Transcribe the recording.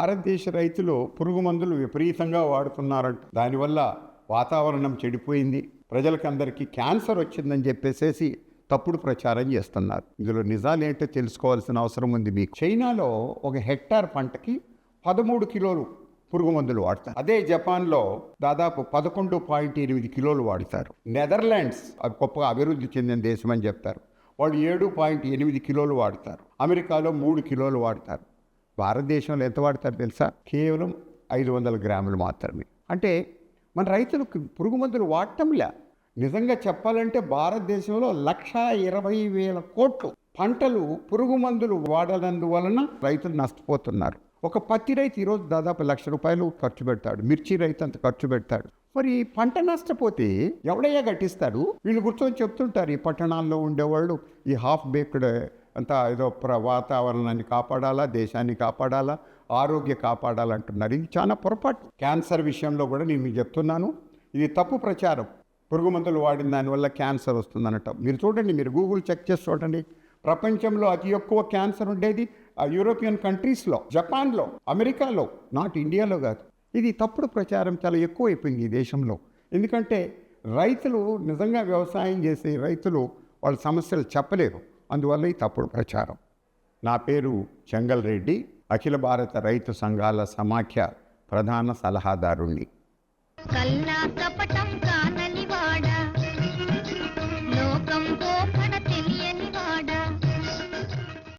భారతదేశ రైతులు పురుగు మందులు విపరీతంగా వాడుతున్నారంట. దానివల్ల వాతావరణం చెడిపోయింది, ప్రజలకందరికీ క్యాన్సర్ వచ్చిందని చెప్పేసేసి తప్పుడు ప్రచారం చేస్తున్నారు. ఇందులో నిజాలు ఏంటో తెలుసుకోవాల్సిన అవసరం ఉంది మీకు. చైనాలో ఒక హెక్టార్ పంటకి 13 కిలోలు పురుగు మందులు వాడతారు. అదే జపాన్లో దాదాపు 11.8 కిలోలు వాడతారు. నెదర్లాండ్స్ అది గొప్పగా అభివృద్ధి చెందిన దేశం అని చెప్తారు, వాళ్ళు 7.8 కిలోలు వాడతారు. అమెరికాలో 3 కిలోలు వాడతారు. భారతదేశంలో ఎంత వాడతారు తెలుసా? కేవలం 500 గ్రాములు మాత్రమే. అంటే మన రైతులకు పురుగు మందులు వాడటంలే. నిజంగా చెప్పాలంటే భారతదేశంలో 1,20,000 కోట్లు పంటలు పురుగు మందులు వాడనందువలన రైతులు నష్టపోతున్నారు. ఒక పత్తి రైతు ఈరోజు దాదాపు ₹1,00,000 ఖర్చు పెడతాడు, మిర్చి రైతు అంత ఖర్చు పెడతాడు. మరి పంట నష్టపోతే ఎవడయ్యా గట్టిస్తాడు? వీళ్ళు కూర్చొని చెప్తుంటారు, ఈ పట్టణాల్లో ఉండేవాళ్ళు ఈ హాఫ్ బేక్డ్ అంతా ఏదో వాతావరణాన్ని కాపాడాలా, దేశాన్ని కాపాడాలా, ఆరోగ్య కాపాడాలంటున్నారు. ఇది చాలా పొరపాటు. క్యాన్సర్ విషయంలో కూడా నేను మీకు చెప్తున్నాను, ఇది తప్పు ప్రచారం. పురుగు మందులు వాడిన దానివల్ల క్యాన్సర్ వస్తుందనట. మీరు చూడండి, మీరు గూగుల్ చెక్ చేసి చూడండి. ప్రపంచంలో అతి ఎక్కువ క్యాన్సర్ ఉండేది యూరోపియన్ కంట్రీస్లో, జపాన్లో, అమెరికాలో, నాట్ ఇండియాలో కాదు. ఇది తప్పుడు ప్రచారం చాలా ఎక్కువ అయిపోయింది ఈ దేశంలో. ఎందుకంటే రైతులు నిజంగా వ్యవసాయం చేసే రైతులు వాళ్ళ సమస్యలు చెప్పలేరు, అందువల్ల ఈ తప్పుడు ప్రచారం. నా పేరు చెంగల్ రెడ్డి, అఖిల భారత రైతు సంఘాల సమాఖ్య ప్రధాన సలహాదారుణ్ణి.